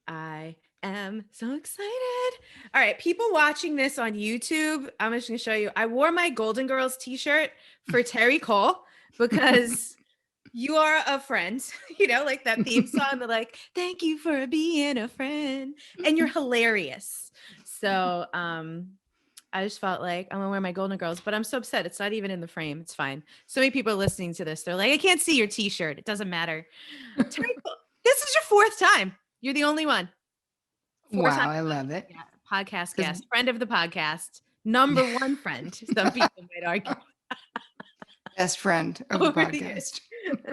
I am so excited. All right, people watching this on YouTube, I'm just going to show you. I wore my Golden Girls t-shirt for Terry Cole because you are a friend, like that theme song, that like, thank you for being a friend. And you're hilarious. So, I just felt like I'm gonna wear my Golden Girls, but I'm so upset. It's not even in the frame. It's fine. So many people are listening to this. They're like, I can't see your t-shirt. It doesn't matter. Terry, this is your fourth time. You're the only one. Four Wow, times. I love it. Yeah. Podcast Because guest, friend of the podcast, number one friend. Some people might argue. best friend of the Oh, really good. podcast.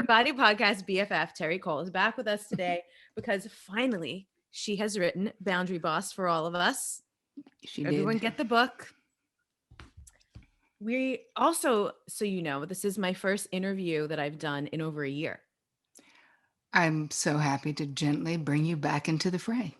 Body Podcast BFF Terry Cole is back with us today because finally she has written Boundary Boss for all of us. She Everyone did. get the book. We also, so this is my first interview that I've done in over a year. I'm so happy to gently bring you back into the fray.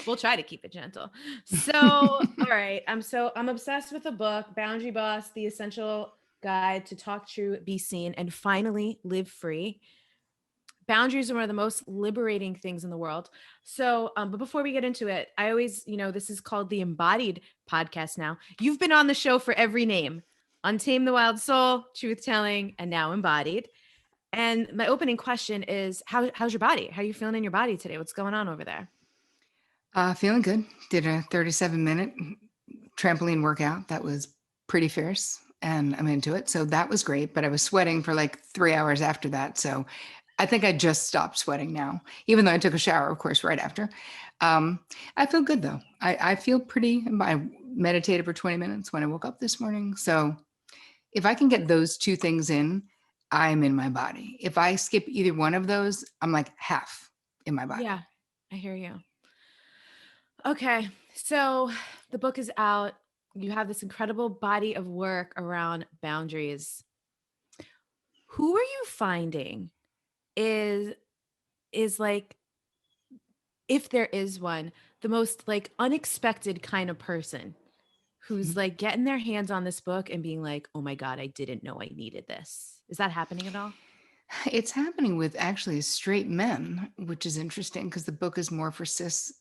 We'll try to keep it gentle. So, all right. I'm obsessed with the book, Boundary Boss, The Essential Guide to Talk True, Be Seen, and Finally Live Free. Boundaries are one of the most liberating things in the world. So, but before we get into it, I always, this is called the Embodied Podcast now. You've been on the show for every name: Untamed the Wild Soul, Truth Telling, and now Embodied. And my opening question is, how's your body? How are you feeling in your body today? What's going on over there? Feeling good. Did a 37-minute trampoline workout. That was pretty fierce and I'm into it. So that was great. But I was sweating for like 3 hours after that. So I think I just stopped sweating now, even though I took a shower, of course, right after. I feel good though. I feel I meditated for 20 minutes when I woke up this morning. So if I can get those two things in, I'm in my body. If I skip either one of those, I'm like half in my body. Yeah, I hear you. Okay, so the book is out. You have this incredible body of work around boundaries. Who are you finding is like, if there is one, the most like unexpected kind of person who's like getting their hands on this book and being like, "Oh my God, I didn't know I needed this." Is that happening at all? It's happening with actually straight men, which is interesting because the book is more for cis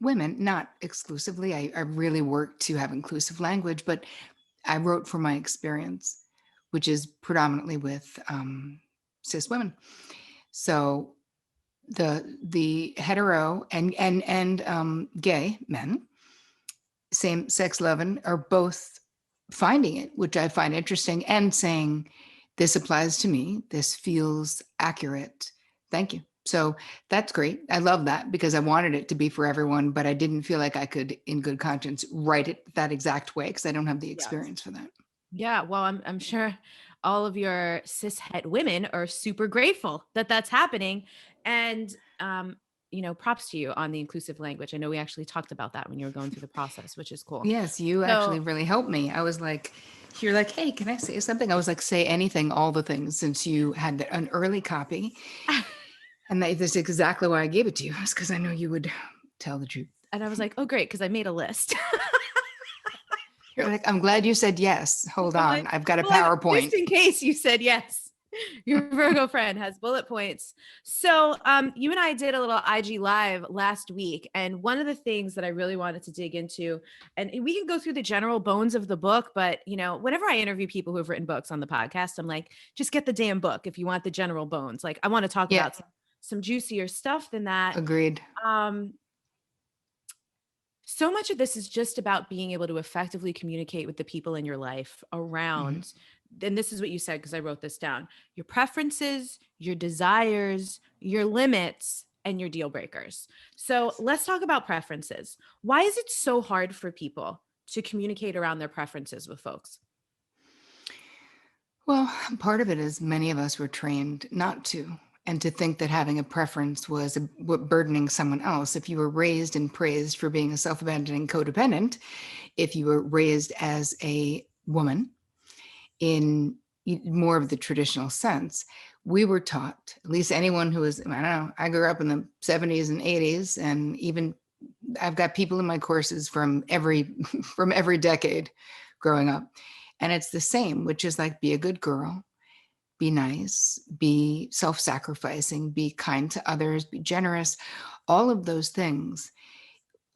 women, not exclusively. I really work to have inclusive language, but I wrote for my experience, which is predominantly with cis women. So the hetero and gay men, same sex loving, are both finding it, which I find interesting, and saying, this applies to me. This feels accurate. Thank you. So that's great. I love that because I wanted it to be for everyone, but I didn't feel like I could, in good conscience, write it that exact way because I don't have the Yes. experience for that. Yeah, well, I'm sure all of your cishet women are super grateful that that's happening, and props to you on the inclusive language. I know we actually talked about that when you were going through the process, which is cool. Yes, you So actually really helped me. I was like, you're like, hey, can I say something? I was like, say anything, all the things, since you had an early copy. And that's exactly why I gave it to you, is because I know you would tell the truth. and I was like, oh great, because I made a list. You're like, I'm glad you said yes. Hold I'm like, on. I've got a well, just PowerPoint. in case you said yes. Your Virgo friend has bullet points. So, you and I did a little IG live last week, and one of the things that I really wanted to dig into, and we can go through the general bones of the book, but whenever I interview people who have written books on the podcast, I'm like, just get the damn book if you want the general bones. Like, I want to talk Yeah, about some juicier stuff than that. agreed. Um, so much of this is just about being able to effectively communicate with the people in your life Hmm. around, and this is what you said because I wrote this down: your preferences, your desires, your limits, and your deal breakers. So let's talk about preferences. Why is it so hard for people to communicate around their preferences with folks? Well, part of it is many of us were trained not to, and to think that having a preference was burdening someone else. If you were raised and praised for being a self abandoning codependent, if you were raised as a woman in more of the traditional sense, we were taught, at least anyone who was, I don't know, I grew up in the 70s and 80s, and even I've got people in my courses from every from every decade growing up. And it's the same, which is like, be a good girl, be nice, be self-sacrificing, be kind to others, be generous, all of those things.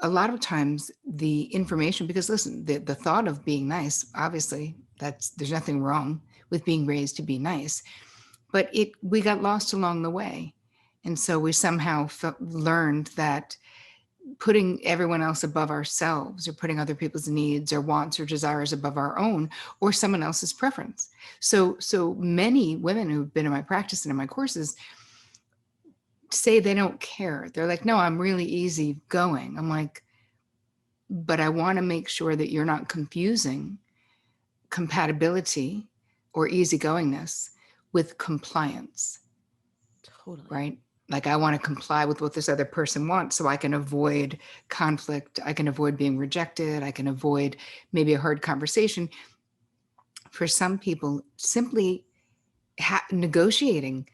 A lot of times the information, because listen, the thought of being nice, obviously there's nothing wrong with being raised to be nice, but we got lost along the way. And so we somehow learned that putting everyone else above ourselves, or putting other people's needs or wants or desires above our own, or someone else's preference. So many women who've been in my practice and in my courses say they don't care. They're like, no, I'm really easy going. I'm like, but I want to make sure that you're not confusing compatibility or easygoingness with compliance. Totally. Right? Like, I want to comply with what this other person wants so I can avoid conflict. I can avoid being rejected. I can avoid maybe a hard conversation. For some people, simply negotiating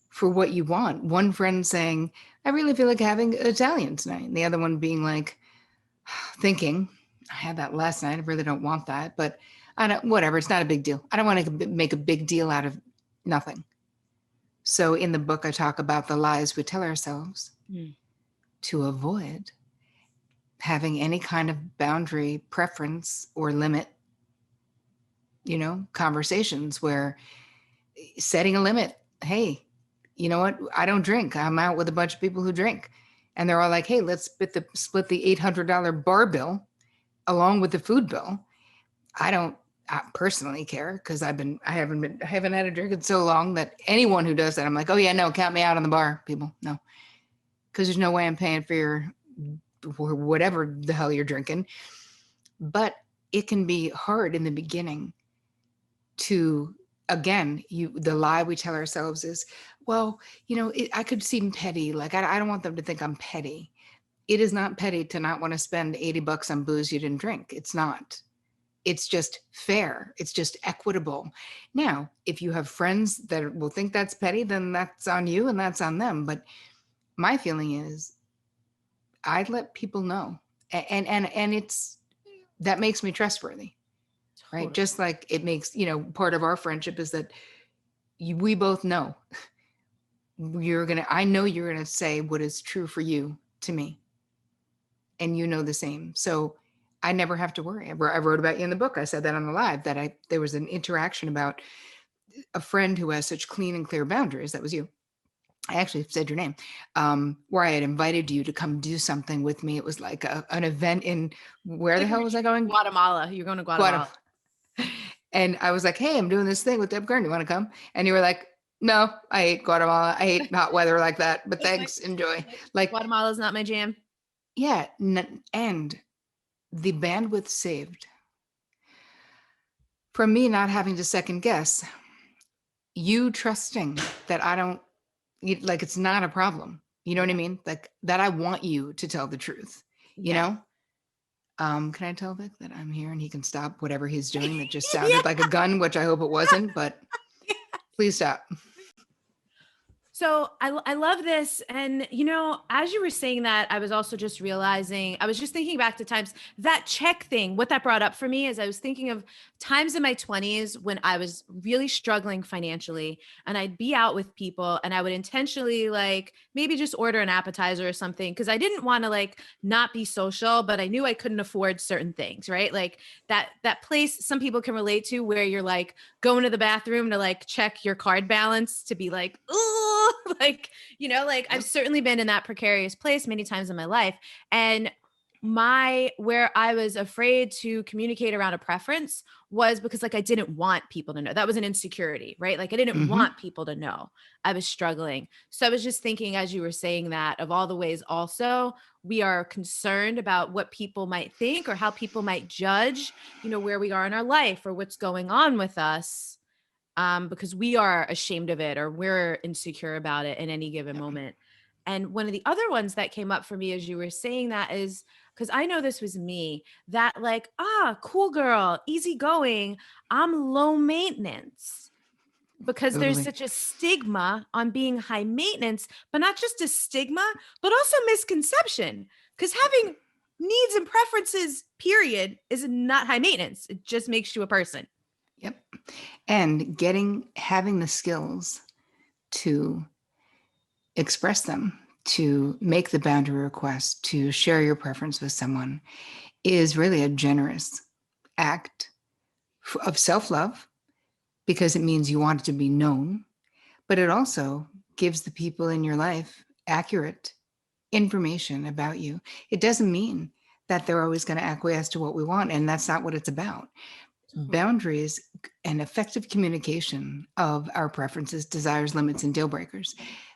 for what you want. One friend saying, I really feel like having Italian tonight. And the other one being like, thinking, I had that last night. I really don't want that, but whatever. It's not a big deal. I don't want to make a big deal out of nothing. So in the book, I talk about the lies we tell ourselves to avoid having any kind of boundary, preference, or limit, conversations where setting a limit. Hey, you know what? I don't drink. I'm out with a bunch of people who drink. And they're all like, hey, let's split the $800 bar bill along with the food bill. I personally care, because I haven't had a drink in so long that anyone who does that, I'm like, oh yeah, no, count me out on the bar, people. No, because there's no way I'm paying for whatever the hell you're drinking. But it can be hard in the beginning to, again, the lie we tell ourselves is, well, I could seem petty. Like, I don't want them to think I'm petty. It is not petty to not want to spend $80 on booze you didn't drink. It's not. It's just fair. It's just equitable. Now, if you have friends that will think that's petty, then that's on you and that's on them. But my feeling is, I'd let people know. And that makes me trustworthy, right? Just like it makes, part of our friendship is that we both know I know you're going to say what is true for you to me. And you know the same. So I never have to worry. I wrote about you in the book. I said that on the live, that there was an interaction about a friend who has such clean and clear boundaries. That was you. I actually said your name, where I had invited you to come do something with me. It was like an event in, where the hell was I going? Guatemala. You're going to Guatemala. And I was like, hey, I'm doing this thing with Deb Kern. You want to come? And you were like, no, I hate Guatemala. I hate hot weather like that, but thanks. Enjoy. Like, Guatemala's not my jam. Yeah. And the bandwidth saved from me not having to second guess, you trusting that like, it's not a problem. You know what I mean? Like, that I want you to tell the truth, you know? Can I tell Vic that I'm here and he can stop whatever he's doing that just sounded like a gun, which I hope it wasn't, but please stop. So I love this. And, as you were saying that, I was also just realizing, I was just thinking back to times, that check thing, what that brought up for me is I was thinking of times in my 20s when I was really struggling financially, and I'd be out with people and I would intentionally maybe just order an appetizer or something, because I didn't want to not be social, but I knew I couldn't afford certain things, right? Like that place some people can relate to, where you're going to the bathroom to check your card balance, to be like, ooh, I've certainly been in that precarious place many times in my life. And where I was afraid to communicate around a preference was because I didn't want people to know. That was an insecurity, right? I didn't want people to know I was struggling. So I was just thinking, as you were saying that, of all the ways also we are concerned about what people might think or how people might judge, where we are in our life or what's going on with us. Because we are ashamed of it or we're insecure about it in any given moment. And one of the other ones that came up for me as you were saying that is, because I know this was me, that cool girl, easygoing, I'm low maintenance. Because there's such a stigma on being high maintenance, but not just a stigma, but also misconception. Because having needs and preferences, period, is not high maintenance. It just makes you a person. Yep. And having the skills to express them, to make the boundary request, to share your preference with someone is really a generous act of self-love, because it means you want it to be known, but it also gives the people in your life accurate information about you. It doesn't mean that they're always going to acquiesce to what we want, and that's not what it's about. Boundaries and effective communication of our preferences, desires, limits, and deal breakers.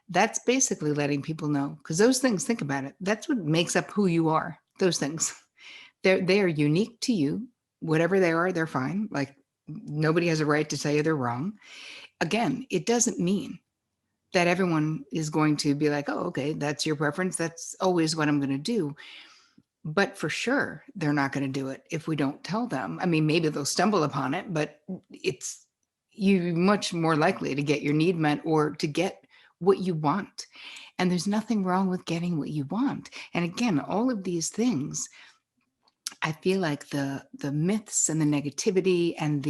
That's basically letting people know, because those things, think about it, that's what makes up who you are. Those things, they are unique to you. Whatever they are, they're fine. Like, nobody has a right to tell you they're wrong. Again, it doesn't mean that everyone is going to be like, oh, okay, that's your preference. That's always what I'm going to do. But for sure, they're not going to do it if we don't tell them. I mean, maybe they'll stumble upon it, but it's you much more likely to get your need met or to get what you want. And there's nothing wrong with getting what you want. And again, all of these things, I feel like the myths and the negativity and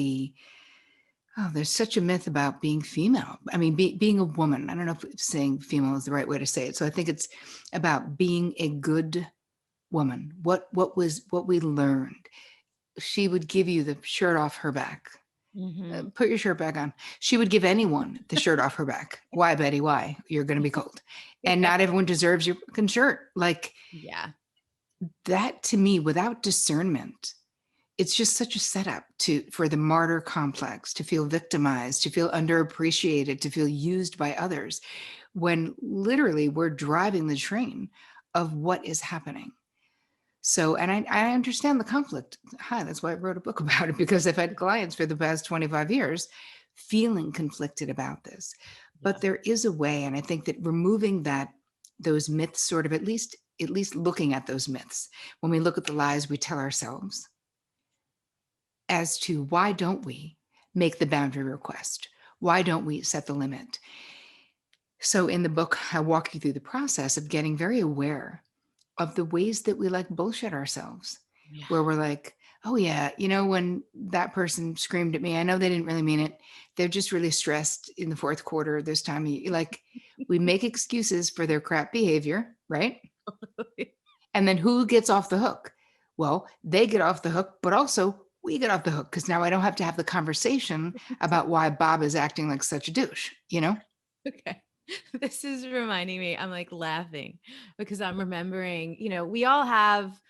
there's such a myth about being female. I mean, being a woman. I don't know if saying female is the right way to say it. So I think it's about being a good woman. What we learned. She would give you the shirt off her back. Put your shirt back on. She would give anyone the shirt off her back. Why, Betty? Why? You're going to be cold. And not everyone deserves your fucking shirt. Like, yeah, that to me, without discernment, it's just such a setup for the martyr complex, to feel victimized, to feel underappreciated, to feel used by others, when literally we're driving the train of what is happening. So, and I understand the conflict. Hi, that's why I wrote a book about it, because I've had clients for the past 25 years feeling conflicted about this. But there is a way, and I think that removing those myths, sort of at least looking at those myths, when we look at the lies we tell ourselves, as to why don't we make the boundary request? Why don't we set the limit? So in the book, I walk you through the process of getting very aware of the ways that we like bullshit ourselves, where we're like, oh yeah, when that person screamed at me, I know they didn't really mean it. They're just really stressed in the fourth quarter this time. Like, we make excuses for their crap behavior, right? And then who gets off the hook? Well, they get off the hook, but also we get off the hook, because now I don't have to have the conversation about why Bob is acting like such a douche, Okay. This is reminding me, I'm like laughing because I'm remembering, we all have,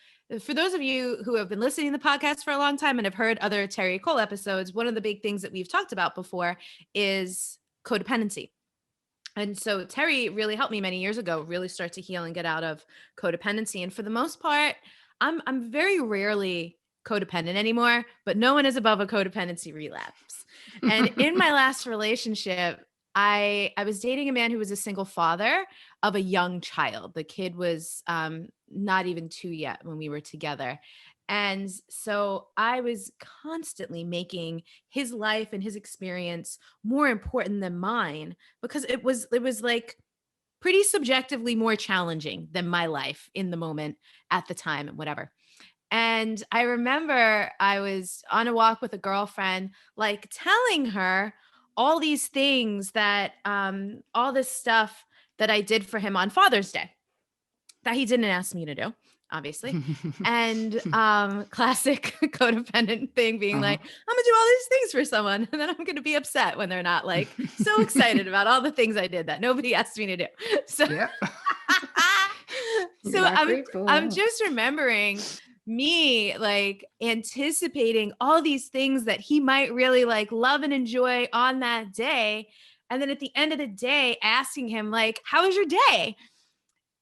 for those of you who have been listening to the podcast for a long time and have heard other Terry Cole episodes, one of the big things that we've talked about before is codependency. And so Terry really helped me many years ago really start to heal and get out of codependency. And for the most part, I'm very rarely codependent anymore, but no one is above a codependency relapse. And in my last relationship, I was dating a man who was a single father of a young child. The kid was not even 2 yet when we were together. And so I was constantly making his life and his experience more important than mine, because it was like pretty subjectively more challenging than my life in the moment at the time and whatever. And I remember I was on a walk with a girlfriend, like telling her all these things that, all this stuff that I did for him on Father's Day that he didn't ask me to do, obviously. And classic codependent thing being like, I'm gonna do all these things for someone, and then I'm gonna be upset when they're not like so excited about all the things I did that nobody asked me to do. So, so I'm just remembering me like anticipating all these things that he might really like love and enjoy on that day. And then at the end of the day, asking him like, how was your day?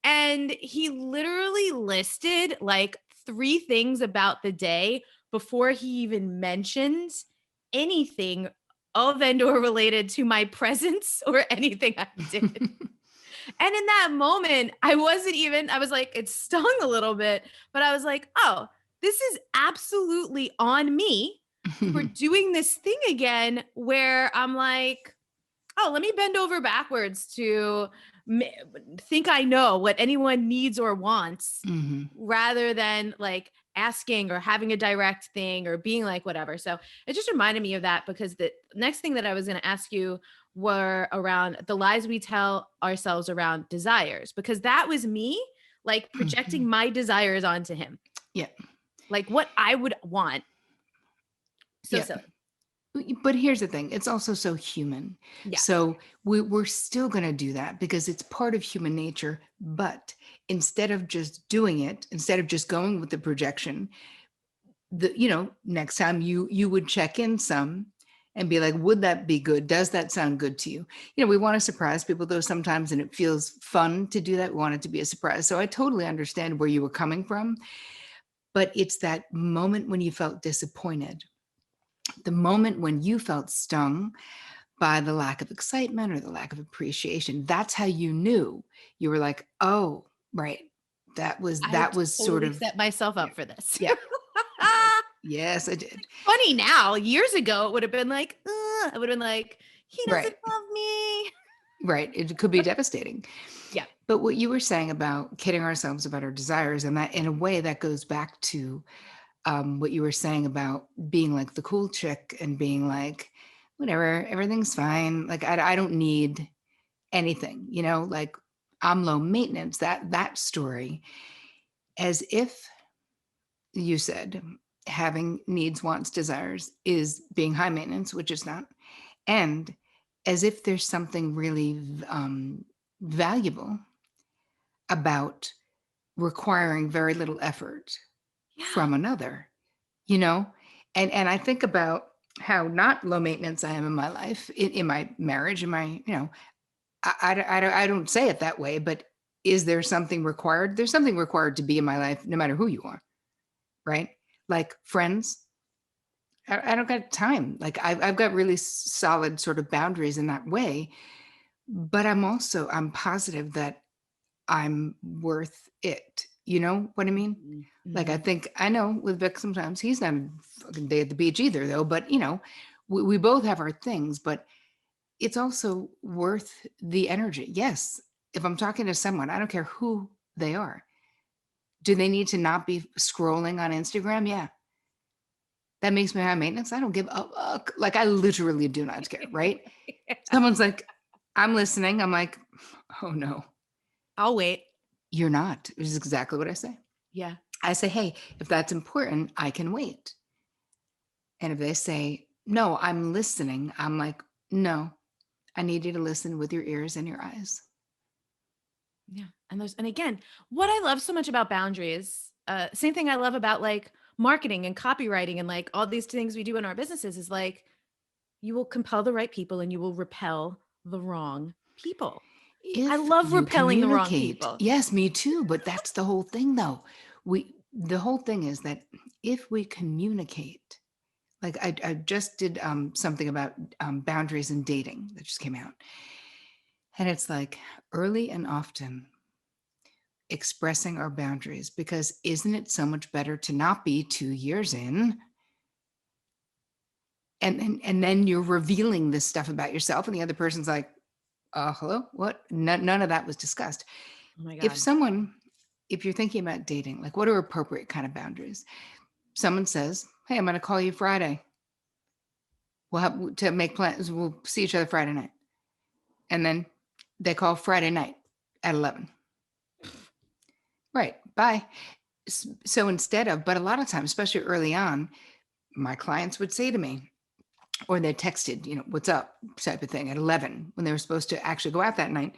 And he literally listed like 3 things about the day before he even mentioned anything of and or related to my presence or anything I did. And in that moment, I was like, it stung a little bit, but I was like, oh, this is absolutely on me for doing this thing again, where I'm like, oh, let me bend over backwards to think I know what anyone needs or wants, rather than like asking or having a direct thing or being like whatever. So it just reminded me of that, because the next thing that I was going to ask you were around the lies we tell ourselves around desires, because that was me like projecting Mhm. my desires onto him, Yeah. like what I would want. So Yeah. silly. But here's the thing, it's also so human. Yeah. So we're still going to do that because it's part of human nature. But instead of just doing it, instead of just going with the projection, next time you would check in some and be like, would that be good? Does that sound good to you? We want to surprise people though sometimes, and it feels fun to do that. We want it to be a surprise. So I totally understand where you were coming from, but it's that moment when you felt disappointed, the moment when you felt stung by the lack of excitement or the lack of appreciation. That's how you knew. You were like, oh, right. That was I had sort totally of, set myself yeah. up for this. Yeah. Yes. Yes, I did. Funny now, years ago, it would have been like, I would have been like, he doesn't Right. love me. Right. It could be devastating. Yeah. But what you were saying about kidding ourselves about our desires, and that in a way that goes back to what you were saying about being like the cool chick and being like, whatever, everything's fine. Like I don't need anything, like I'm low maintenance, that story, as if you said having needs, wants, desires is being high maintenance, which is not, and as if there's something really valuable about requiring very little effort Yeah. from another, you know? And I think about how not low maintenance I am in my life, in my marriage, in my, I don't say it that way, but is there something required? There's something required to be in my life, no matter who you are, right? Like friends, I don't got time. Like I've got really solid sort of boundaries in that way, but I'm positive that I'm worth it. You know what I mean? Mhm, Like, I mhm. think I know with Vic sometimes he's not a fucking day at the beach either, though. But we both have our things, but it's also worth the energy. Yes, if I'm talking to someone, I don't care who they are. Do they need to not be scrolling on Instagram? Yeah, that makes me high maintenance. I don't give a fuck. Like, I literally do not care. Right? Someone's like, I'm listening. I'm like, oh no, I'll wait. you're not. Which is exactly what I say. Yeah. I say, hey, if that's important, I can wait. And if they say, no, I'm listening, I'm like, no, I need you to listen with your ears and your eyes. Yeah. And again, what I love so much about boundaries, same thing I love about like marketing and copywriting and like all these things we do in our businesses is like you will compel the right people and you will repel the wrong people. I If love you repelling the wrong communicate, people. yes, me too, but that's the whole thing though. The whole thing is that if we communicate, like I just did something about boundaries in dating that just came out. And it's like early and often expressing our boundaries, because isn't it so much better to not be 2 years in and then you're revealing this stuff about yourself and the other person's like, hello, what? None of that was discussed. Oh my if God. someone if you're thinking about dating, like what are appropriate kind of boundaries? Someone says, hey, I'm going to call you Friday, we'll have to make plans, we'll see each other Friday night, and then they call Friday night at 11. Right, bye. So instead of, but a lot of times, especially early on, my clients would say to me, or they texted, what's up type of thing at 11 when they were supposed to actually go out that night.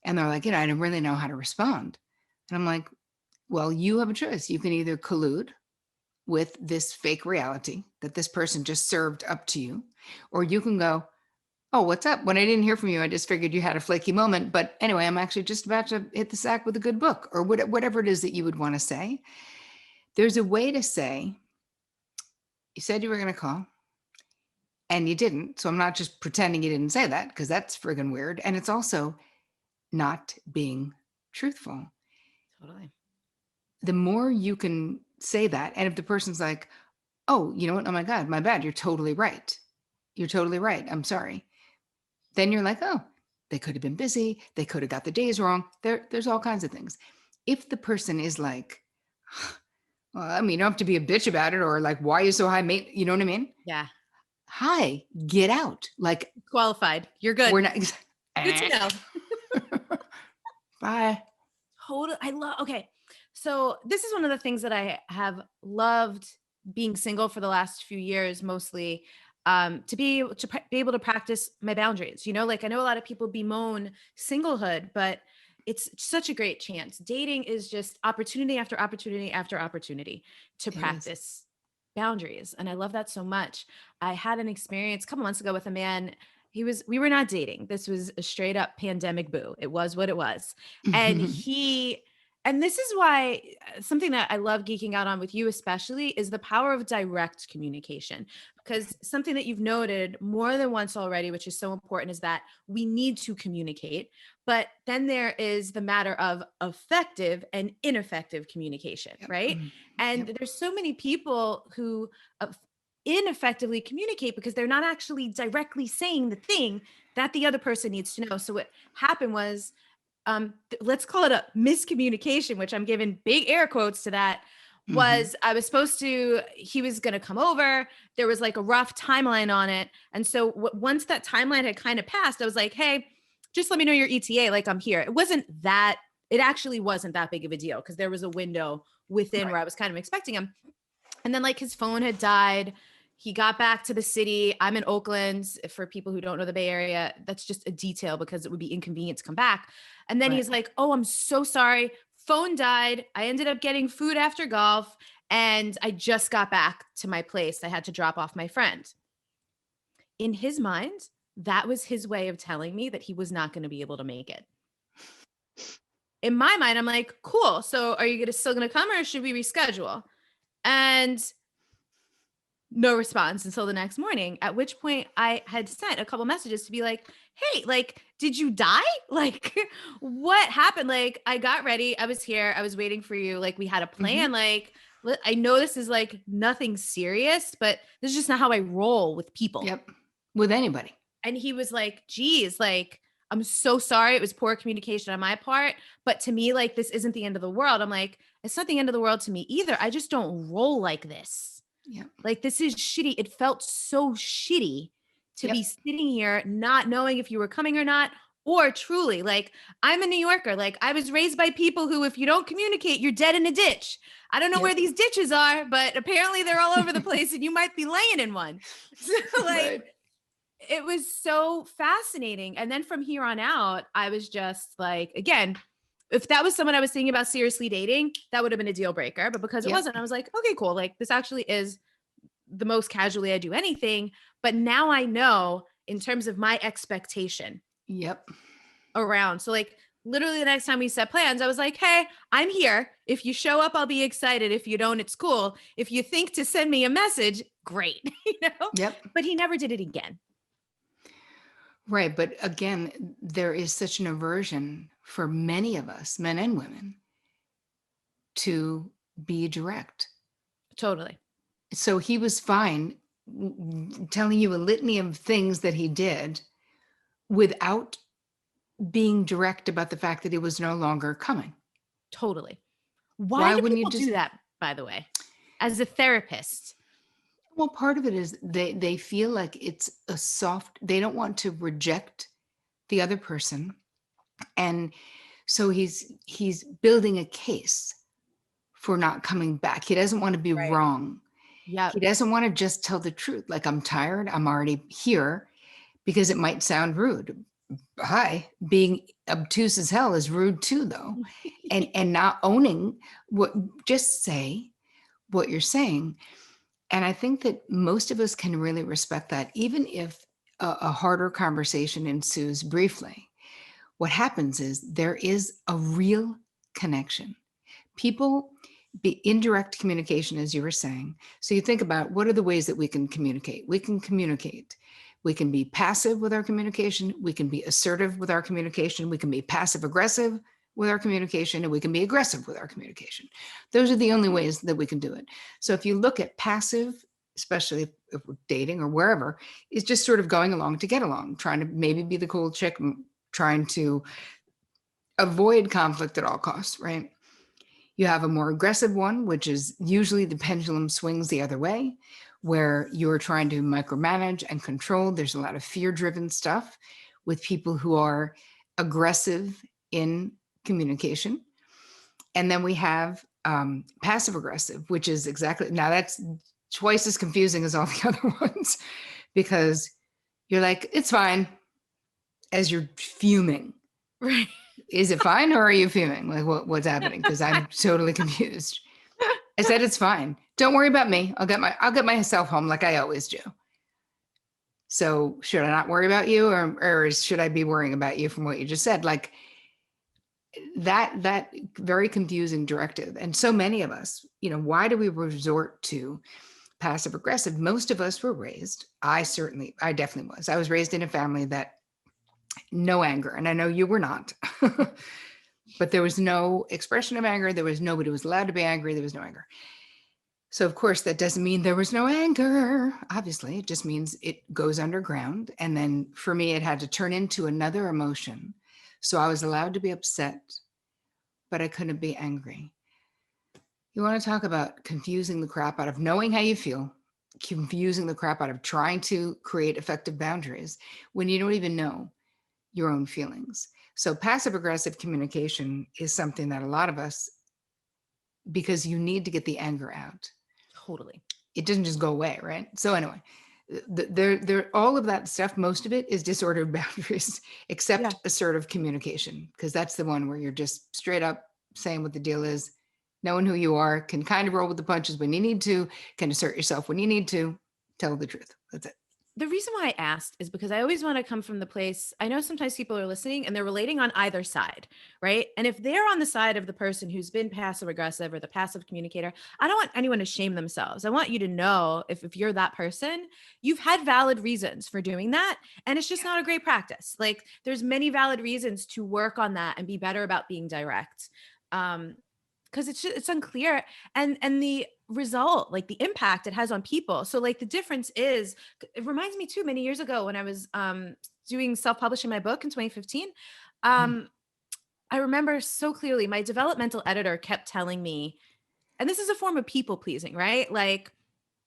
And they're like, I didn't really know how to respond. And I'm like, well, you have a choice. You can either collude with this fake reality that this person just served up to you, or you can go, oh, what's up? When I didn't hear from you, I just figured you had a flaky moment. But anyway, I'm actually just about to hit the sack with a good book, or whatever it is that you would want to say. There's a way to say, you said you were going to call and you didn't. So I'm not just pretending you didn't say that, because that's friggin' weird. And it's also not being truthful. Totally. The more you can say that, and if the person's like, oh, you know what? Oh my God, my bad. You're totally right. You're totally right. I'm sorry. Then you're like, oh, they could have been busy. They could have got the days wrong. There's all kinds of things. If the person is like, Well, I mean, you don't have to be a bitch about it or like, why are you so high maintenance? You know what I mean? Yeah. Hi, get out. Like, Qualified. You're we're good. not. Good to know. Bye. Total. I love. Okay. So this is one of the things that I have loved being single for the last few years, mostly, to be able to practice my boundaries. You know, like I know a lot of people bemoan singlehood, but it's such a great chance. Dating is just opportunity after opportunity after opportunity to It is. practice boundaries, and I love that so much. I had an experience a couple months ago with a man. We were not dating. This was a straight up pandemic boo. It was what it was. And and this is why something that I love geeking out on with you, especially, is the power of direct communication. Because something that you've noted more than once already, which is so important, is that we need to communicate. But then there is the matter of effective and ineffective communication, Yep. right? And Yep. there's so many people who ineffectively communicate because they're not actually directly saying the thing that the other person needs to know. So what happened was, let's call it a miscommunication, which I'm giving big air quotes to that. Mhm. Was I was supposed to, he was going to come over. There was like a rough timeline on it. And so once that timeline had kind of passed, I was like, hey, just let me know your ETA. Like, I'm here. It actually wasn't that big of a deal because there was a window within Right. where I was kind of expecting him. And then like his phone had died. He got back to the city. I'm in Oakland. For people who don't know the Bay Area, that's just a detail because it would be inconvenient to come back. And then Right. he's like, "Oh, I'm so sorry. Phone died. I ended up getting food after golf and I just got back to my place. I had to drop off my friend." In his mind, that was his way of telling me that he was not going to be able to make it. In my mind, I'm like, "Cool. So are you still going to come or should we reschedule?" And no response until the next morning, at which point I had sent a couple messages to be like, hey, like, did you die? Like, what happened? Like, I got ready. I was here. I was waiting for you. Like, we had a plan. Mhm. Like, I know this is like nothing serious, but this is just not how I roll with people. Yep. With anybody. And he was like, geez, like, I'm so sorry. It was poor communication on my part. But to me, like, this isn't the end of the world. I'm like, it's not the end of the world to me either. I just don't roll like this. Yep. Like, this is shitty. It felt so shitty to be Yep. sitting here not knowing if you were coming or not, or truly, like, I'm a New Yorker. Like, I was raised by people who, if you don't communicate, you're dead in a ditch. I don't know Yep. where these ditches are, but apparently they're all over the place and you might be laying in one. So, like, Right. it was so fascinating. And then from here on out, I was just like, again, if that was someone I was thinking about seriously dating, that would have been a deal breaker. But because it Yep. wasn't, I was like, okay, cool. Like, this actually is the most casually I do anything. But now I know in terms of my expectation Yep. around. So, like, literally the next time we set plans, I was like, hey, I'm here. If you show up, I'll be excited. If you don't, it's cool. If you think to send me a message, great. You know? Yep. But he never did it again. Right. But again, there is such an aversion for many of us, men and women, to be direct. Totally. So he was fine telling you a litany of things that he did without being direct about the fact that he was no longer coming. Totally. Why Why do wouldn't you people just? do that, by the way? As a therapist, Well, part of it is they feel like it's a soft. They don't want to reject the other person, and so he's building a case for not coming back. He doesn't want to be right? wrong. Yep. He doesn't want to just tell the truth. Like, I'm tired. I'm already here, because it might sound rude. Hi, being obtuse as hell is rude too, though. And not owning what, just say what you're saying. And I think that most of us can really respect that, even if a harder conversation ensues briefly. What happens is there is a real connection. People be indirect communication, as you were saying. So you think about, what are the ways that we can communicate? We can communicate. We can be passive with our communication. We can be assertive with our communication. We can be passive aggressive with our communication, and we can be aggressive with our communication. Those are the only ways that we can do it. So if you look at passive, especially if we're dating or wherever, is just sort of going along to get along, trying to maybe be the cool chick, trying to avoid conflict at all costs, right? You have a more aggressive one, which is usually the pendulum swings the other way, where you're trying to micromanage and control. There's a lot of fear-driven stuff with people who are aggressive in communication. And then we have passive aggressive, which is exactly, now that's twice as confusing as all the other ones, because you're like, it's fine, as you're fuming. Right. Is it fine, or are you fuming? Like, what's happening? Because I'm totally confused. I said, it's fine. Don't worry about me. I'll get myself home like I always do. So should I not worry about you, or should I be worrying about you from what you just said? Like that very confusing directive. And so many of us, why do we resort to passive aggressive? Most of us were raised. I definitely was. I was raised in a family that no anger. And I know you were not, but there was no expression of anger. Nobody was allowed to be angry. There was no anger. So of course that doesn't mean there was no anger. Obviously, it just means it goes underground. And then for me, it had to turn into another emotion. So I was allowed to be upset, but I couldn't be angry. You want to talk about confusing the crap out of knowing how you feel, confusing the crap out of trying to create effective boundaries when you don't even know your own feelings. So passive aggressive communication is something that a lot of us, because you need to get the anger out. Totally. It doesn't just go away, right? So anyway, there all of that stuff, most of it is disordered boundaries, except assertive communication, because that's the one where you're just straight up saying what the deal is, knowing who you are, can kind of roll with the punches when you need to, can assert yourself when you need to, tell the truth. That's it. The reason why I asked is because I always want to come from the place. I know sometimes people are listening and they're relating on either side, right? And if they're on the side of the person who's been passive aggressive or the passive communicator, I don't want anyone to shame themselves. I want you to know if you're that person, you've had valid reasons for doing that. And it's just not a great practice. Like there's many valid reasons to work on that and be better about being direct. Because it's unclear, and the result, like the impact it has on people. So like the difference is, it reminds me too, many years ago when I was doing self-publishing my book in 2015, I remember so clearly my developmental editor kept telling me, and this is a form of people pleasing, right? Like,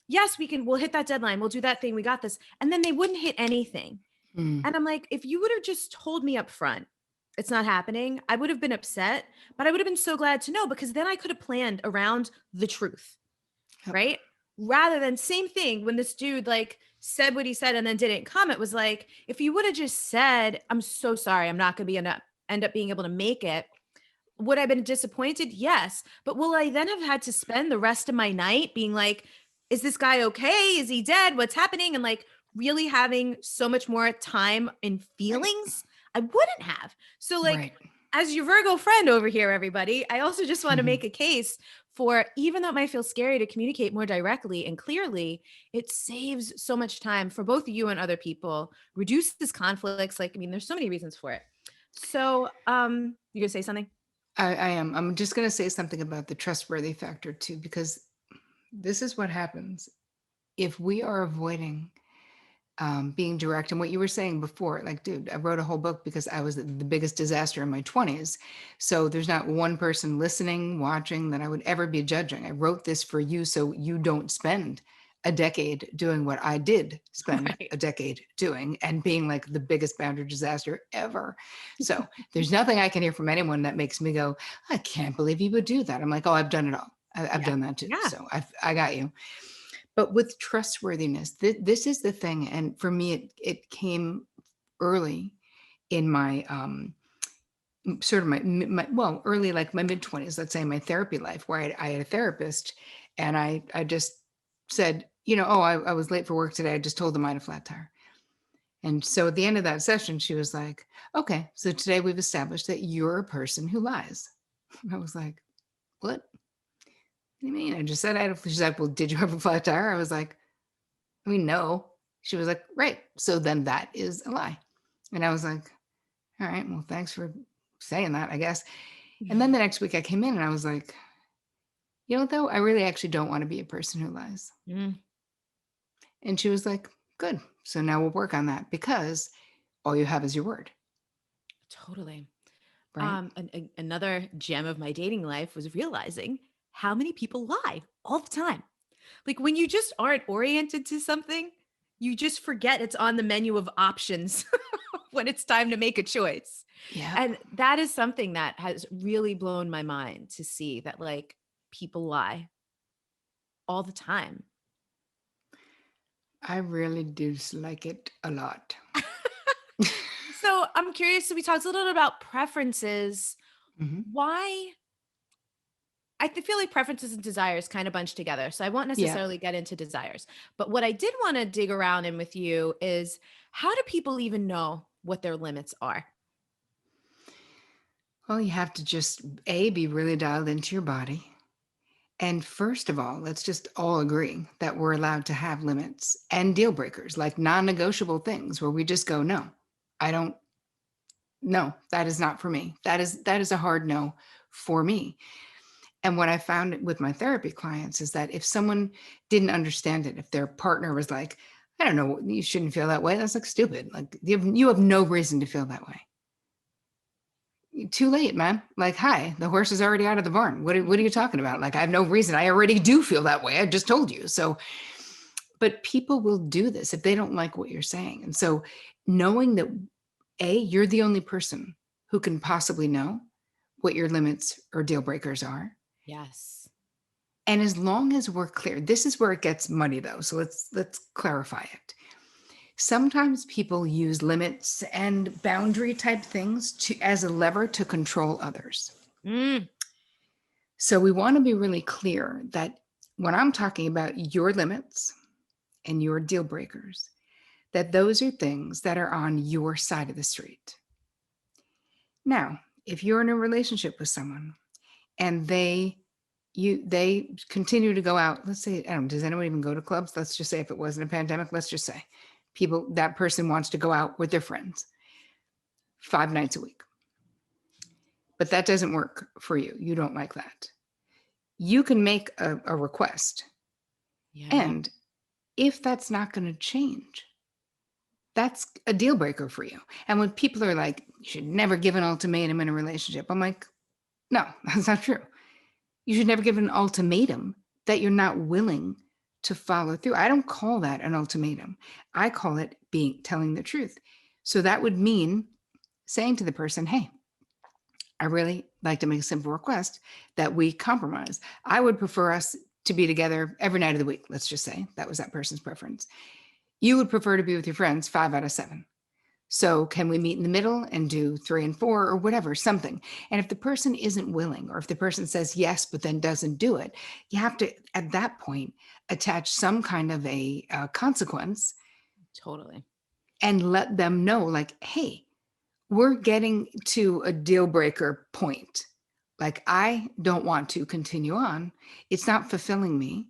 yes, we'll hit that deadline, we'll do that thing, we got this. And then they wouldn't hit anything. And I'm like, if you would have just told me up front, it's not happening, I would have been upset, but I would have been so glad to know, because then I could have planned around the truth, right? Rather than same thing when this dude like said what he said and then didn't come. It was like, if you would have just said, I'm so sorry, I'm not going to end up being able to make it. Would I have been disappointed? Yes. But will I then have had to spend the rest of my night being like, is this guy okay? Is he dead? What's happening? And like really having so much more time and feelings? I wouldn't have. So like, as your Virgo friend over here, everybody, I also just want to make a case for, even though it might feel scary to communicate more directly and clearly, it saves so much time for both you and other people, reduces conflicts. Like, I mean, there's so many reasons for it. So you gonna say something? I am. I'm just going to say something about the trustworthy factor too, because this is what happens if we are avoiding being direct. And what you were saying before, like, dude, I wrote a whole book because I was the biggest disaster in my 20s. So there's not one person listening, watching that I would ever be judging. I wrote this for you so you don't spend a decade doing what I did spend a decade doing, and being like the biggest boundary disaster ever. So there's nothing I can hear from anyone that makes me go, I can't believe you would do that. I'm like, oh, I've done it all. I've done that too. So I got you. But with trustworthiness, this is the thing. And for me, it came early in my sort of my well, early, like my mid-20s, let's say, my therapy life, where I had a therapist, and I just said, oh, I was late for work today. I just told them I had a flat tire. And so at the end of that session, she was like, okay, so today we've established that you're a person who lies. I was like, what? What do you mean? I just said I had a, she's like, well, did you have a flat tire? I was like, I mean, no. She was like, right. So then that is a lie. And I was like, all right, well, thanks for saying that, I guess. And then the next week I came in and I was like, though, I really actually don't want to be a person who lies. And she was like, good. So now we'll work on that, because all you have is your word. Totally. Right. Another gem of my dating life was realizing how many people lie all the time. Like when you just aren't oriented to something, you just forget it's on the menu of options when it's time to make a choice. Yeah. And that is something that has really blown my mind to see that like people lie all the time. I really do like it a lot. So I'm curious. So we talked a little bit about preferences. Mhm. Why? Feel like preferences and desires kind of bunch together. So I won't Yeah. necessarily get into desires. But what I did want to dig around in with you is how do people even know what their limits are? Well, you have to just be really dialed into your body. And first of all, let's just all agree that we're allowed to have limits and deal breakers, like non-negotiable things where we just go, no, I don't, no, that is not for me. That is a hard no for me. And what I found with my therapy clients is that if someone didn't understand it, if their partner was like, I don't know, you shouldn't feel that way. That's like stupid. Like you have no reason to feel that way. Too late, man. Like, hi, the horse is already out of the barn. What are you talking about? Like, I have no reason. I already do feel that way. I just told you. So, but people will do this if they don't like what you're saying. And so, knowing that you're the only person who can possibly know what your limits or deal breakers are. Yes. And as long as we're clear, this is where it gets muddy though. So let's clarify it. Sometimes people use limits and boundary type things to as a lever to control others. Mm, So we want to be really clear that when I'm talking about your limits and your deal breakers, that those are things that are on your side of the street. Now, if you're in a relationship with someone and they continue to go out, let's say, I don't know, does anyone even go to clubs? Let's just say if it wasn't a pandemic, let's just say that person wants to go out with their friends 5 nights a week. But that doesn't work for you. You don't like that. You can make a request. yeah. And if that's not going to change, that's a deal breaker for you. And when people are like, you should never give an ultimatum in a relationship, I'm like, no, that's not true. You should never give an ultimatum that you're not willing to follow through. I don't call that an ultimatum. I call it telling the truth. So that would mean saying to the person, hey, I really like to make a simple request that we compromise. I would prefer us to be together every night of the week. Let's just say that was that person's preference. You would prefer to be with your friends 5 out of 7. So can we meet in the middle and do 3 and 4 or whatever, something? And if the person isn't willing, or if the person says yes, but then doesn't do it, you have to, at that point, attach some kind of a consequence Totally. and let them know, like, hey, we're getting to a deal breaker point. Like, I don't want to continue on. It's not fulfilling me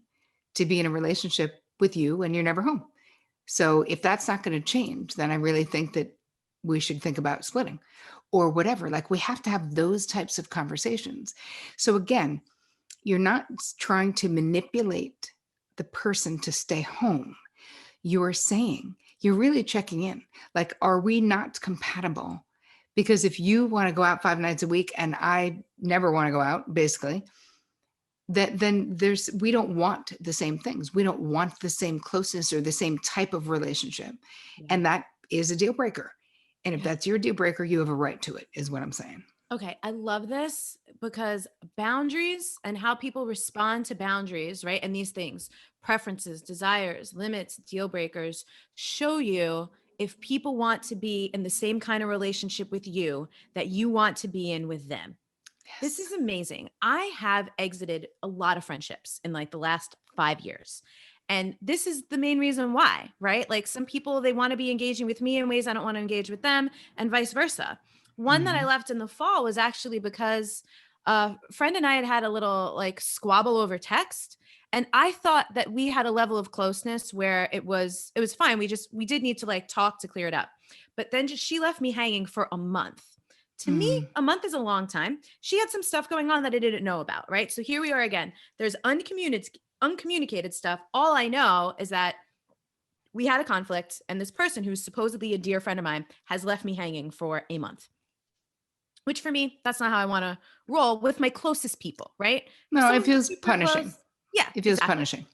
to be in a relationship with you when you're never home. So if that's not going to change, then I really think that we should think about splitting or whatever. Like, we have to have those types of conversations. So again, you're not trying to manipulate the person to stay home. You're saying, you're really checking in. Like, are we not compatible? Because if you want to go out 5 nights a week and I never want to go out, basically, that then we don't want the same things. We don't want the same closeness or the same type of relationship. Yeah. And that is a deal breaker. And if Yeah. that's your deal breaker, you have a right to it, is what I'm saying. Okay, I love this because boundaries and how people respond to boundaries, right? And these things, preferences, desires, limits, deal breakers, show you if people want to be in the same kind of relationship with you that you want to be in with them. This Yes. is amazing. I have exited a lot of friendships in like the last 5 years. And this is the main reason why, right? Like some people, they want to be engaging with me in ways I don't want to engage with them, and vice versa. One that I Mhm. left in the fall was actually because a friend and I had had a little like squabble over text. And I thought that we had a level of closeness where it was fine. We did need to like talk to clear it up. But then she left me hanging for a month. To me, Mm. a month is a long time. She had some stuff going on that I didn't know about, right? So here we are again. There's uncommunicated stuff. All I know is that we had a conflict, and this person who's supposedly a dear friend of mine has left me hanging for a month. which for me, that's not how I want to roll with my closest people, right? If No, it someone's feels super punishing. close, yeah, It feels exactly. punishing.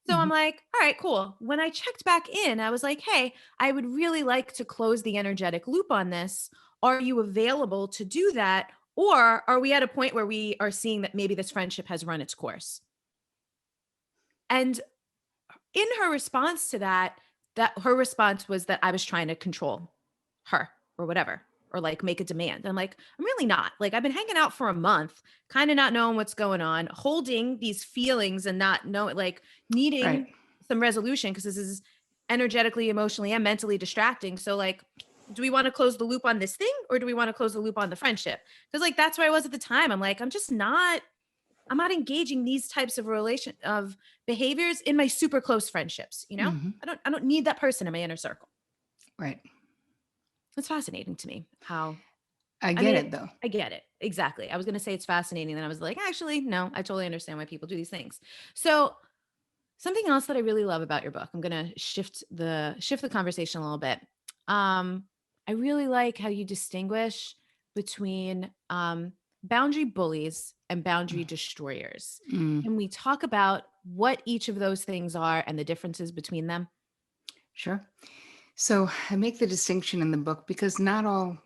So I'm Mhm. like, all right, cool. When I checked back in, I was like, hey, I would really like to close the energetic loop on this. Are you available to do that? Or are we at a point where we are seeing that maybe this friendship has run its course? And in her response to that, that her response was that I was trying to control her or whatever, or like make a demand. And I'm like, I'm really not. Like, I've been hanging out for a month, kind of not knowing what's going on, holding these feelings and not knowing, like, Right. needing some resolution because this is energetically, emotionally, and mentally distracting. So, like, do we want to close the loop on this thing or do we want to close the loop on the friendship? Because, like, that's where I was at the time. I'm like, I'm not engaging these types of relation of behaviors in my super close friendships, you know? Mhm. I don't need that person in my inner circle. Right. It's fascinating to me how I I get mean it though. I get it. Exactly. I was going to say it's fascinating then I was like, actually, no, I totally understand why people do these things. So, something else that I really love about your book. I'm going to shift the conversation a little bit. I really like how you distinguish between boundary bullies and boundary destroyers. Mm, Can we talk about what each of those things are and the differences between them? sure. So I make the distinction in the book because not all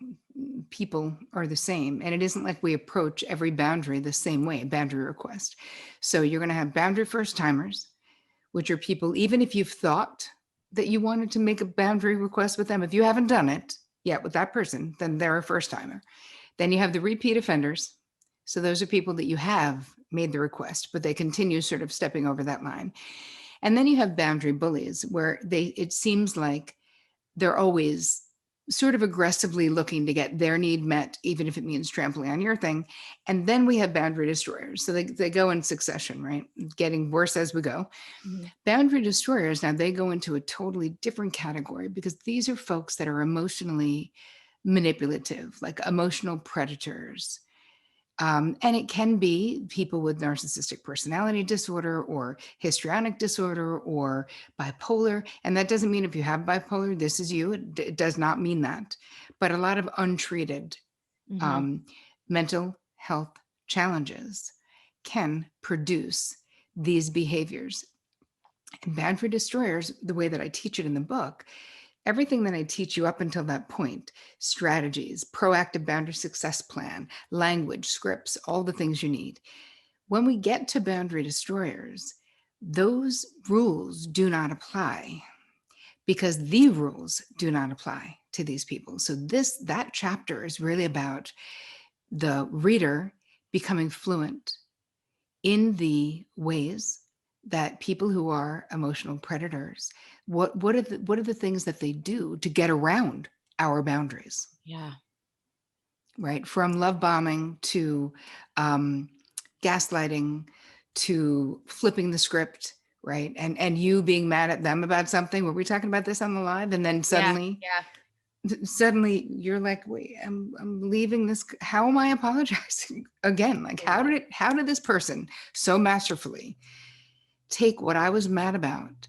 people are the same. And it isn't like we approach every boundary the same way, boundary request. So you're going to have boundary first timers, which are people, even if you've thought that you wanted to make a boundary request with them, if you haven't done it yet with that person, then they're a first timer. Then you have the repeat offenders. So those are people that you have made the request, but they continue sort of stepping over that line. And then you have boundary bullies where it seems like they're always sort of aggressively looking to get their need met, even if it means trampling on your thing. And then we have boundary destroyers. So they go in succession, right? Getting worse as we go. Mhm. Boundary destroyers, now they go into a totally different category because these are folks that are emotionally manipulative, like emotional predators. And it can be people with narcissistic personality disorder or histrionic disorder or bipolar. And that doesn't mean if you have bipolar, this is you. It does not mean that. But a lot of untreated Mhm. um, mental health challenges can produce these behaviors. And boundary destroyers, the way that I teach it in the book, everything that I teach you up until that point, strategies, proactive boundary success plan, language, scripts, all the things you need. When we get to boundary destroyers, those rules do not apply because the rules do not apply to these people. So that chapter is really about the reader becoming fluent in the ways that people who are emotional predators, what are the things that they do to get around our boundaries, Yeah. right? From love bombing to um, gaslighting to flipping the script, right? And you being mad at them about something. Were we talking about this on the live? And then Yeah. suddenly Yeah. suddenly you're like, wait, I'm leaving this. How am I apologizing again? Like, Totally. how did this person so masterfully take what I was mad about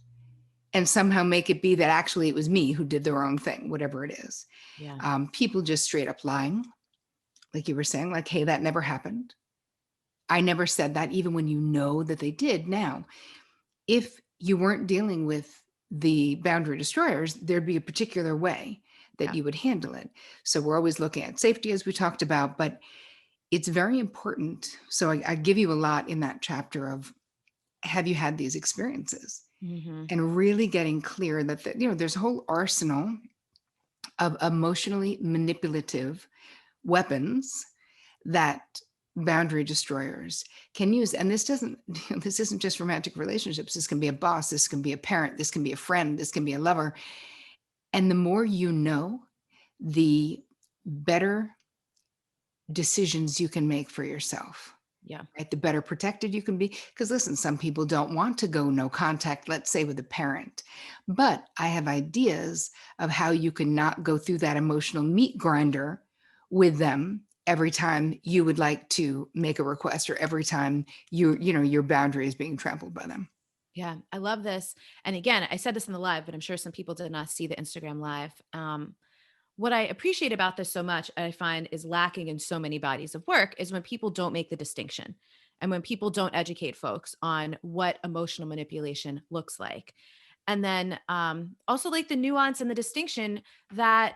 and somehow make it be that actually it was me who did the wrong thing, whatever it is. Yeah. People just straight up lying, like you were saying, like, hey, that never happened. I never said that, even when you know that they did. Now, if you weren't dealing with the boundary destroyers, there'd be a particular way that Yeah. you would handle it. So we're always looking at safety, as we talked about, but it's very important. So I give you a lot in that chapter of, have you had these experiences? Mhm. And really getting clear that there's a whole arsenal of emotionally manipulative weapons that boundary destroyers can use. And this doesn't this isn't just romantic relationships. This can be a boss, this can be a parent, this can be a friend, this can be a lover. And the more you know, the better decisions you can make for yourself, Yeah. right? The better protected you can be. Because listen, some people don't want to go no contact, let's say with a parent. But I have ideas of how you can not go through that emotional meat grinder with them every time you would like to make a request or every time your boundary is being trampled by them. Yeah, I love this. And again, I said this in the live, but I'm sure some people did not see the Instagram live. what I appreciate about this so much, I find is lacking in so many bodies of work, is when people don't make the distinction and when people don't educate folks on what emotional manipulation looks like. And then also like the nuance and the distinction that,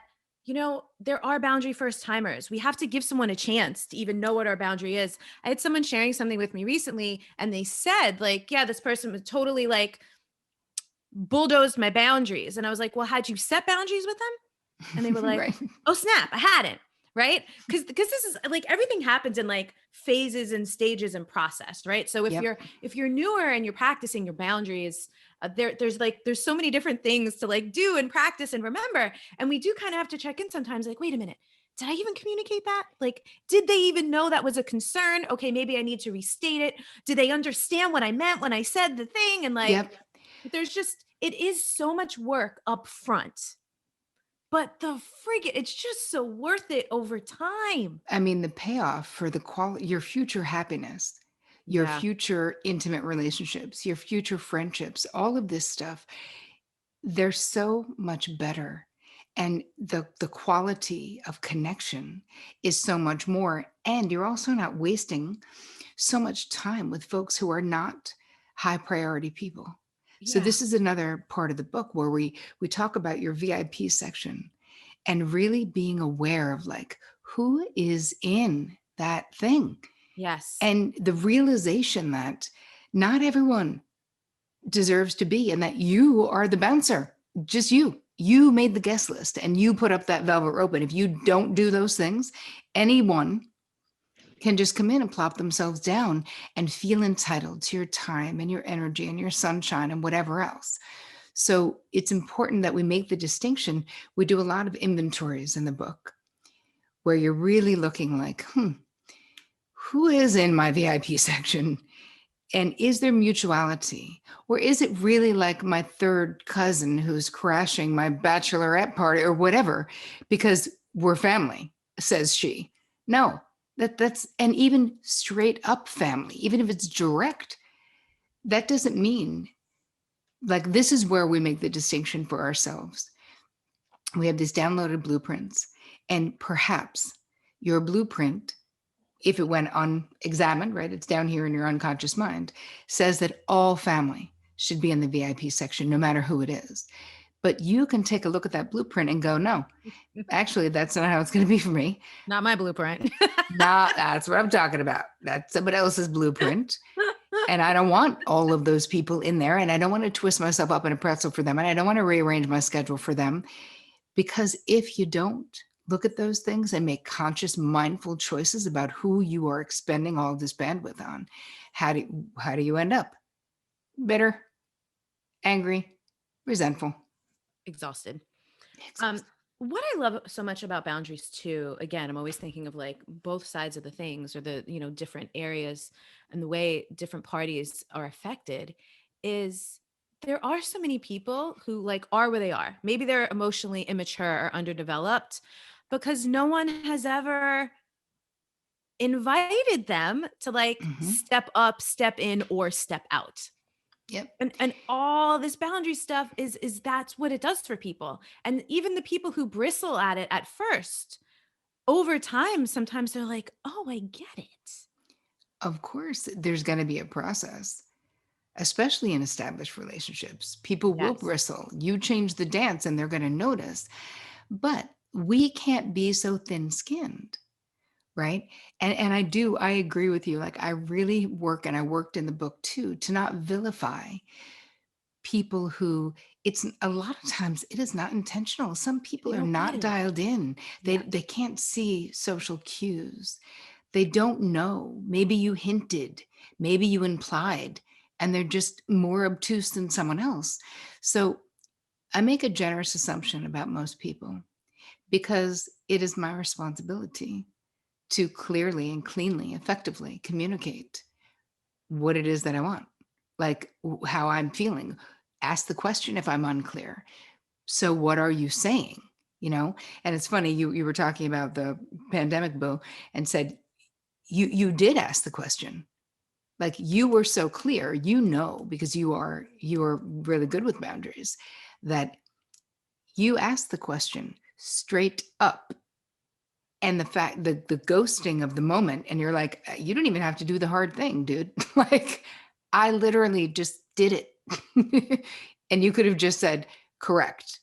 there are boundary first timers. We have to give someone a chance to even know what our boundary is. I had someone sharing something with me recently and they said, like, yeah, this person was totally like bulldozed my boundaries. And I was like, well, had you set boundaries with them? And they were like, Right. "Oh, snap, I hadn't." Right? Because this is like everything happens in like phases and stages and process, right? So Yep. if you're newer and you're practicing your boundaries, there's so many different things to like do and practice and remember, and we do kind of have to check in sometimes. Like, wait a minute, did I even communicate that? Like, did they even know that was a concern? Okay, maybe I need to restate it. Did they understand what I meant when I said the thing? And like, Yep. it is so much work up front, but it's just so worth it over time. I mean, the payoff for the quality, your future happiness, your Yeah. future intimate relationships, your future friendships, all of this stuff, they're so much better. And the quality of connection is so much more. And you're also not wasting so much time with folks who are not high priority people. So Yeah. this is another part of the book where we talk about your VIP section and really being aware of like who is in that thing, Yes. and the realization that not everyone deserves to be, and that you are the bouncer, just you made the guest list and you put up that velvet rope, and if you don't do those things, anyone can just come in and plop themselves down and feel entitled to your time and your energy and your sunshine and whatever else. So it's important that we make the distinction. We do a lot of inventories in the book where you're really looking like, who is in my VIP section? And is there mutuality? Or is it really like my third cousin who's crashing my bachelorette party or whatever, because we're family, says she. No, that's, and even straight up family, even if it's direct, that doesn't mean, like, this is where we make the distinction for ourselves. We have these downloaded blueprints, and perhaps your blueprint, if it went unexamined, right, it's down here in your unconscious mind, says that all family should be in the VIP section, no matter who it is. But you can take a look at that blueprint and go, no, actually, that's not how it's going to be for me. Not my blueprint. Nah, that's what I'm talking about. That's somebody else's blueprint. And I don't want all of those people in there. And I don't want to twist myself up in a pretzel for them. And I don't want to rearrange my schedule for them. Because if you don't look at those things and make conscious, mindful choices about who you are expending all this bandwidth on, how do you end up? Bitter, angry, resentful. Exhausted. Um, Exhausted. what I love so much about boundaries too, again, I'm always thinking of like both sides of the things or the, different areas and the way different parties are affected is there are so many people who like are where they are. Maybe they're emotionally immature or underdeveloped because no one has ever invited them to like Mhm. step up, step in, or step out. Yep. And all this boundary stuff is that's what it does for people. And even the people who bristle at it at first, over time, sometimes they're like, oh, I get it. Of course, there's going to be a process, especially in established relationships. People will Yes. bristle. You change the dance and they're going to notice. But we can't be so thin skinned, right? And I agree with you. Like, I really work, and I worked in the book too, to not vilify people who, it's a lot of times it is not intentional. Some people They are don't get not it. dialed in. They Yeah. they can't see social cues. They don't know. Maybe you hinted, maybe you implied, and they're just more obtuse than someone else. So I make a generous assumption about most people because it is my responsibility to clearly and cleanly, effectively communicate what it is that I want, like how I'm feeling. Ask the question if I'm unclear. So, what are you saying? You know, and it's funny, you were talking about the pandemic, Boo, and said you did ask the question. Like, you were so clear, because you are really good with boundaries, that you asked the question, straight up. And the fact, the ghosting of the moment, and you're like, you don't even have to do the hard thing, dude. Like, I literally just did it. And you could have just said, correct.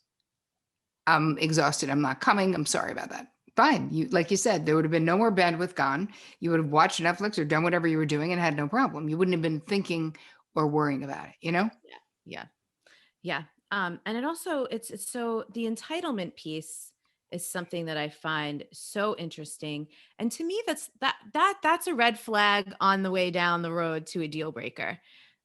I'm exhausted. I'm not coming. I'm sorry about that. Fine. You, like you said, there would have been no more bandwidth gone. You would have watched Netflix or done whatever you were doing and had no problem. You wouldn't have been thinking or worrying about it, you know? Yeah. Yeah. Yeah. And it also, it's so the entitlement piece is something that I find so interesting. And to me, that's a red flag on the way down the road to a deal breaker.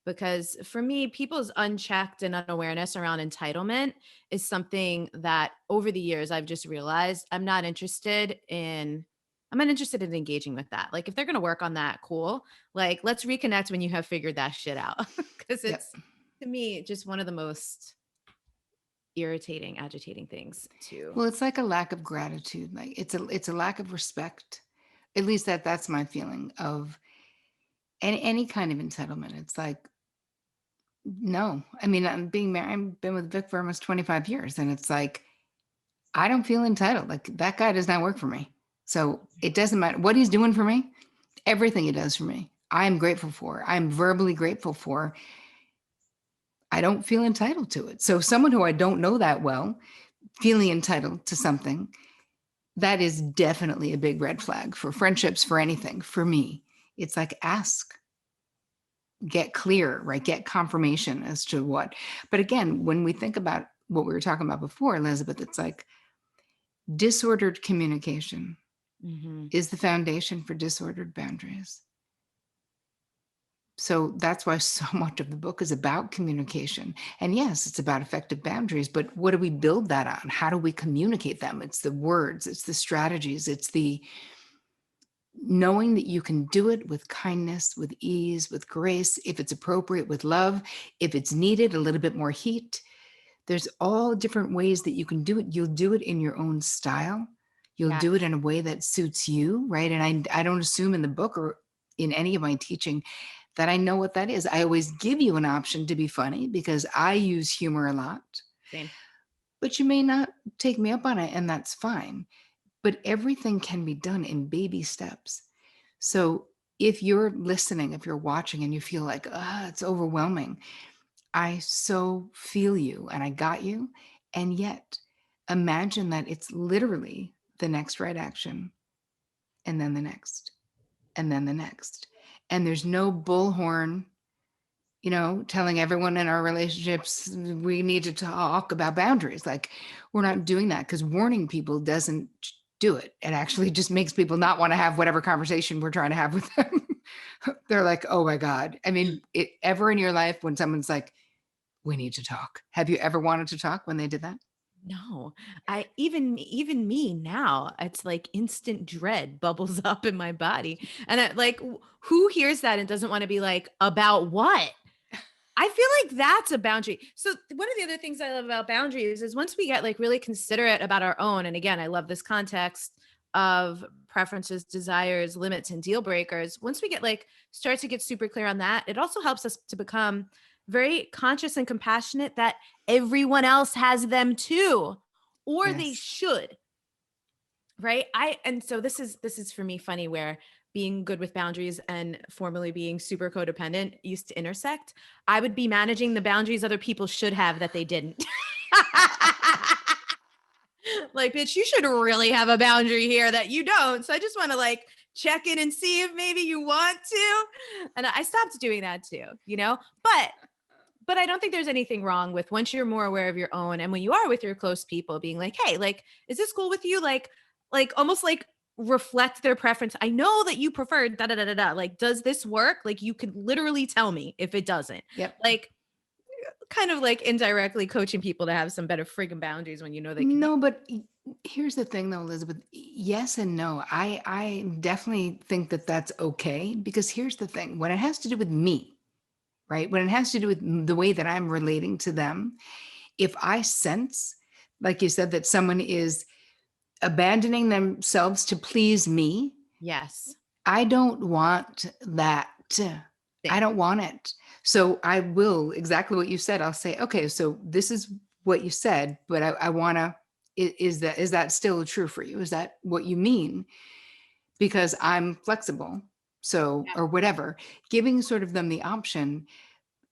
Because for me, people's unchecked and unawareness around entitlement is something that over the years I've just realized I'm not interested in engaging with that. Like if they're gonna work on that, cool. Like let's reconnect when you have figured that shit out. Because Yep. it's to me just one of the most irritating, agitating things to. Well, it's like a lack of gratitude. Like it's a lack of respect. At least that's my feeling of any kind of entitlement. It's like, no. I mean, I'm being married, I've been with Vic for almost 25 years. And it's like, I don't feel entitled. Like that guy does not work for me. So it doesn't matter what he's doing for me, everything he does for me, I'm grateful for. I'm verbally grateful for. I don't feel entitled to it. So someone who I don't know that well, feeling entitled to something, that is definitely a big red flag for friendships, for anything. For me, it's like ask, get clear, right? Get confirmation as to what. But again, when we think about what we were talking about before, Elizabeth, it's like disordered communication Mhm. is the foundation for disordered boundaries. So that's why so much of the book is about communication. And yes, it's about effective boundaries, but what do we build that on? How do we communicate them? It's the words, it's the strategies, it's the knowing that you can do it with kindness, with ease, with grace, if it's appropriate, with love, if it's needed, a little bit more heat. There's all different ways that you can do it. You'll do it in your own style. You'll Yes. do it in a way that suits you, right? And I don't assume in the book or in any of my teaching that I know what that is. I always give you an option to be funny because I use humor a lot, Same. but you may not take me up on it, and that's fine. But everything can be done in baby steps. So if you're listening, if you're watching and you feel like, it's overwhelming, I so feel you and I got you. And yet imagine that it's literally the next right action and then the next and then the next. And there's no bullhorn, telling everyone in our relationships we need to talk about boundaries. Like we're not doing that because warning people doesn't do it. It actually just makes people not want to have whatever conversation we're trying to have with them. They're like, oh my God. I mean, ever in your life when someone's like, we need to talk. Have you ever wanted to talk when they did that? No, I even me now, it's like instant dread bubbles up in my body. And who hears that and doesn't want to be like, about what? I feel like that's a boundary. So one of the other things I love about boundaries is once we get like really considerate about our own, and again, I love this context of preferences, desires, limits, and deal breakers. Once we start to get super clear on that, it also helps us to become very conscious and compassionate that everyone else has them too, or they Yes. should. Right. And so this is for me funny where being good with boundaries and formerly being super codependent used to intersect. I would be managing the boundaries other people should have that they didn't. Like, bitch, you should really have a boundary here that you don't. So I just want to check in and see if maybe you want to. And I stopped doing that too, but I don't think there's anything wrong with once you're more aware of your own and when you are with your close people being like, hey, is this cool with you? Almost reflect their preference. I know that you prefer da da da da da. Like, does this work? Like, you could literally tell me if it doesn't. Yep. Kind of indirectly coaching people to have some better friggin' boundaries when you know they can. No, but here's the thing though, Elizabeth. Yes and no. I definitely think that that's okay because here's the thing. When it has to do with me, right? When it has to do with the way that I'm relating to them, if I sense, like you said, that someone is abandoning themselves to please me, Yes. I don't want that. I don't want it. So I will exactly what you said. I'll say, okay, so this is what you said, but I want to Is that still true for you? Is that what you mean? Because I'm flexible. So, Yeah. or whatever, giving sort of them the option.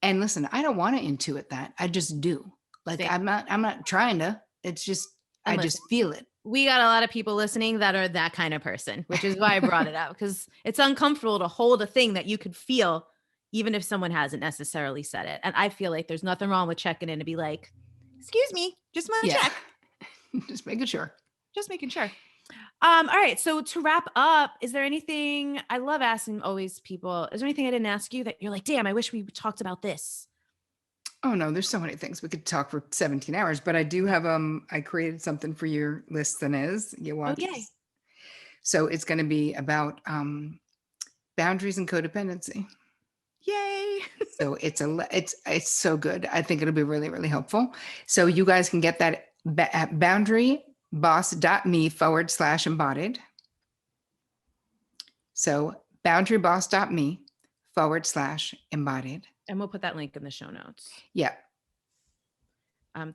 And listen, I don't want to intuit that. I just do. Like Same. I'm not trying to. It's just, I And just listen, feel it. we got a lot of people listening that are that kind of person, which is why I brought it up, because it's uncomfortable to hold a thing that you could feel, even if someone hasn't necessarily said it. And I feel like there's nothing wrong with checking in to be like, excuse me, just want to Yeah. check, Just making sure. just making sure. All right. So to wrap up, is there anything, I love asking always people, is there anything I didn't ask you that you're like, damn, I wish we talked about this? Oh no, there's so many things. We could talk for 17 hours, but I do have I created something for your listeners. You Oh, watch. yay. So it's going to be about boundaries and codependency. Yay. So it's so good. I think it'll be really, really helpful. So you guys can get that at boundaryboss.me/embodied. So boundaryboss.me/embodied. And we'll put that link in the show notes. Yeah.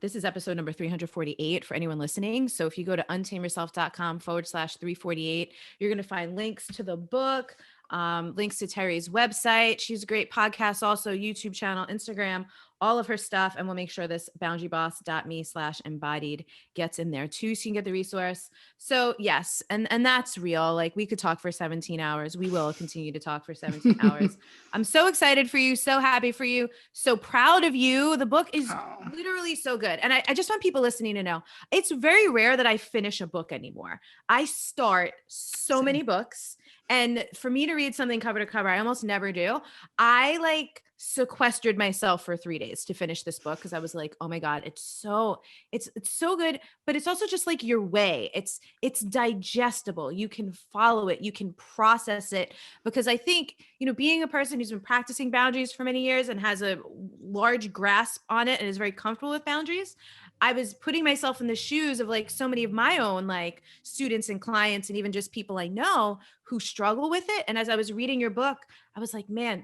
This is episode number 348 for anyone listening. So if you go to untameyourself.com/348, you're going to find links to the book, links to Terry's website. She's a great podcast, also YouTube channel, Instagram, all of her stuff. And we'll make sure this boundaryboss.me/embodied gets in there too, so you can get the resource. So yes, and that's real. Like we could talk for 17 hours. We will continue to talk for 17 hours. I'm so excited for you. So happy for you. So proud of you. The book is literally so good. And I just want people listening to know it's very rare that I finish a book anymore. I start so many books. And for me to read something cover to cover, I almost never do. I like sequestered myself for 3 days to finish this book because I was like, oh my God, it's so good. But it's also just like your way. It's digestible. You can follow it, you can process it. Because I think, being a person who's been practicing boundaries for many years and has a large grasp on it and is very comfortable with boundaries, I was putting myself in the shoes of like so many of my own like students and clients and even just people I know who struggle with it. And as I was reading your book, I was like, man,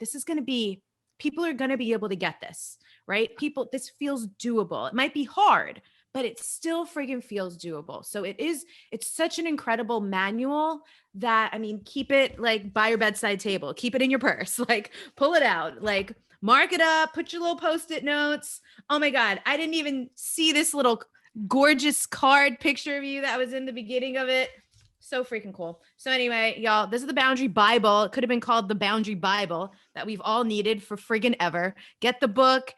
people are going to be able to get this, right? This feels doable. It might be hard, but it still friggin' feels doable. So it's such an incredible manual that, I mean, keep it like by your bedside table, keep it in your purse, like pull it out, like mark it up, put your little Post-it notes. Oh my God, I didn't even see this little gorgeous card picture of you that was in the beginning of it. So freaking cool. So anyway, y'all, this is the Boundary Bible. It could have been called the Boundary Bible that we've all needed for friggin' ever. Get the book,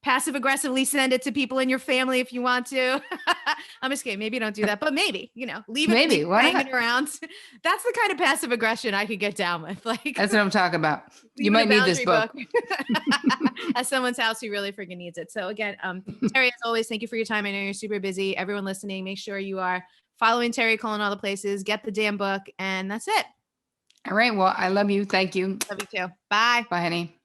passive aggressively send it to people in your family if you want to. I'm just kidding. Maybe don't do that, but maybe, leave it hanging around. That's the kind of passive aggression I could get down with. Like that's what I'm talking about. You might need this book. At someone's house who really freaking needs it. So again, Terry, as always, thank you for your time. I know you're super busy. Everyone listening, make sure you are following Terry Cole in all the places, get the damn book, and that's it. All right. Well, I love you. Thank you. Love you too. Bye. Bye, honey.